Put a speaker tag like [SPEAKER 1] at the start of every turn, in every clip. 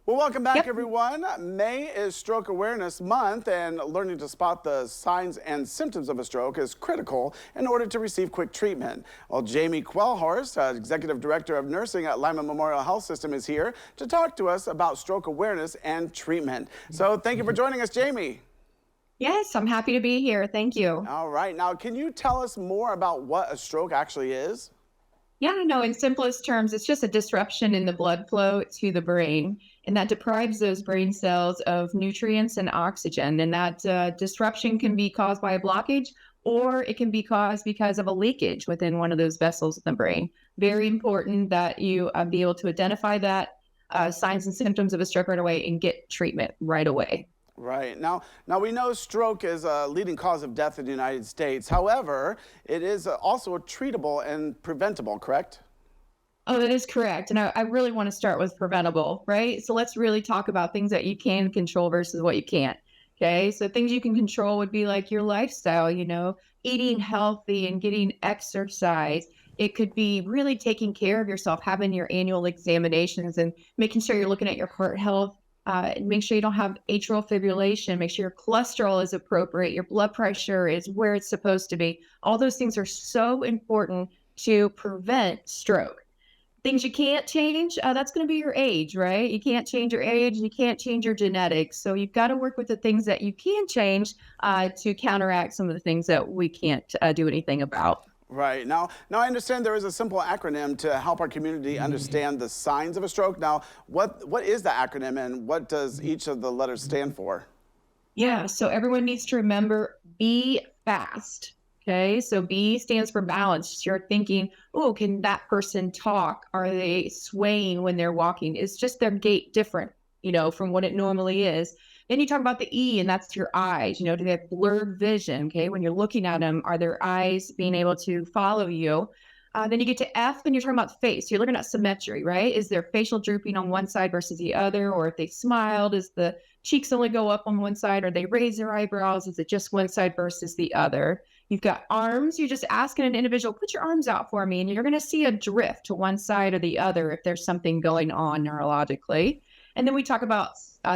[SPEAKER 1] Well, welcome back,
[SPEAKER 2] Yep.
[SPEAKER 1] everyone. May is Stroke Awareness Month, and learning to spot the signs and symptoms of a stroke is critical in order to receive quick treatment. Well, Jaime Quellhorst, Executive Director of Nursing at Lima Memorial Health System, is here to talk to us about stroke awareness and treatment. So thank you for joining us, Jaime.
[SPEAKER 2] Yes, I'm happy to be here. Thank you.
[SPEAKER 1] All right, now can you tell us more about what a stroke actually is?
[SPEAKER 2] Yeah, no, in simplest terms, it's just a disruption in the blood flow to the brain, and that deprives those brain cells of nutrients and oxygen. And that disruption can be caused by a blockage, or it can be caused because of a leakage within one of those vessels in the brain. Very important that you be able to identify that signs and symptoms of a stroke right away and get treatment right away.
[SPEAKER 1] Right. Now we know stroke is a leading cause of death in the United States. However, it is also treatable and preventable, correct?
[SPEAKER 2] Oh, that is correct. And I really want to start with preventable, right? So let's really talk about things that you can control versus what you can't. Okay. So things you can control would be like your lifestyle, eating healthy and getting exercise. It could be really taking care of yourself, having your annual examinations and making sure you're looking at your heart health. And make sure you don't have atrial fibrillation. Make sure your cholesterol is appropriate. Your blood pressure is where it's supposed to be. All those things are so important to prevent stroke. Things you can't change, that's gonna be your age, right? You can't change your age, you can't change your genetics, so you've gotta work with the things that you can change, to counteract some of the things that we can't, do anything about.
[SPEAKER 1] Right. Now I understand there is a simple acronym to help our community understand the signs of a stroke. Now, what is the acronym and what does each of the letters stand for?
[SPEAKER 2] Yeah, so everyone needs to remember, be fast. Okay, so B stands for balance. You're thinking, oh, can that person talk? Are they swaying when they're walking? Is just their gait different, from what it normally is? Then you talk about the E, and that's your eyes. Do they have blurred vision? Okay, when you're looking at them, are their eyes being able to follow you? Then you get to F, and you're talking about face. You're looking at symmetry, right? Is their facial drooping on one side versus the other? Or if they smiled, does the cheeks only go up on one side? Or they raise their eyebrows? Is it just one side versus the other? You've got arms. You're just asking an individual, put your arms out for me. And you're going to see a drift to one side or the other if there's something going on neurologically. And then we talk about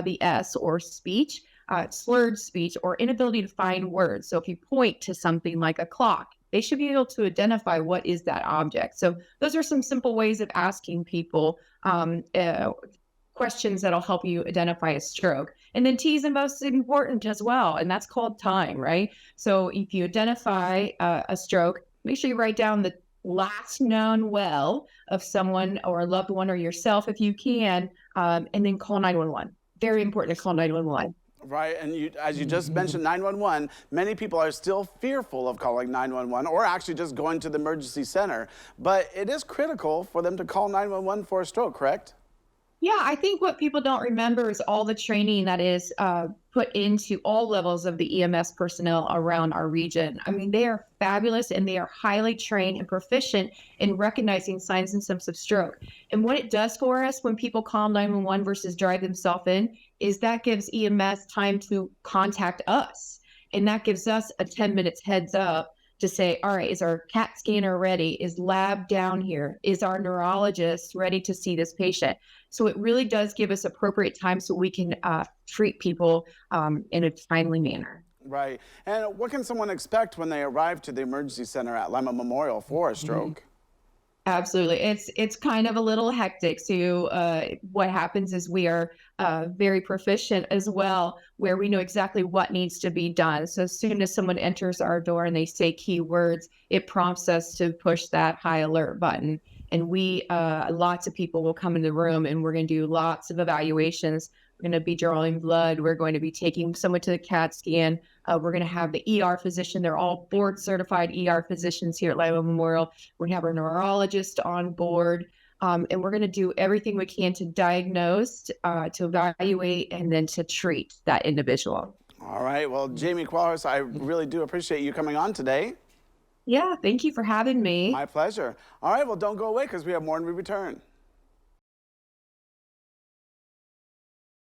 [SPEAKER 2] the S or speech, slurred speech, or inability to find words. So if you point to something like a clock, they should be able to identify what is that object. So those are some simple ways of asking people questions that'll help you identify a stroke. And then T is the most important as well, and that's called time, right? So if you identify a stroke, make sure you write down the last known well of someone or a loved one or yourself if you can, and then call 911. Very important to call 911.
[SPEAKER 1] Right, and as you just mentioned 911, many people are still fearful of calling 911 or actually just going to the emergency center. But it is critical for them to call 911 for a stroke, correct?
[SPEAKER 2] Yeah, I think what people don't remember is all the training that is put into all levels of the EMS personnel around our region. I mean, they are fabulous and they are highly trained and proficient in recognizing signs and symptoms of stroke. And what it does for us when people call 911 versus drive themselves in is that gives EMS time to contact us. And that gives us a 10 minutes heads up to say, all right, is our CAT scanner ready? Is lab down here? Is our neurologist ready to see this patient? So it really does give us appropriate time so we can treat people in a timely manner.
[SPEAKER 1] Right. And what can someone expect when they arrive to the emergency center at Lima Memorial for a stroke?
[SPEAKER 2] Absolutely. It's kind of a little hectic. So what happens is we are very proficient as well, where we know exactly what needs to be done. So as soon as someone enters our door and they say keywords, it prompts us to push that high alert button. And lots of people will come in the room and we're going to do lots of evaluations. We're going to be drawing blood. We're going to be taking someone to the CAT scan. We're going to have the ER physician. They're all board certified ER physicians here at Lima Memorial. We're going to have our neurologist on board. And we're going to do everything we can to diagnose, to evaluate, and then to treat that individual.
[SPEAKER 1] All right. Well, Jaime Quellhorst, I really do appreciate you coming on today.
[SPEAKER 2] Yeah, thank you for having me.
[SPEAKER 1] My pleasure. All right. Well, don't go away because we have more when we return.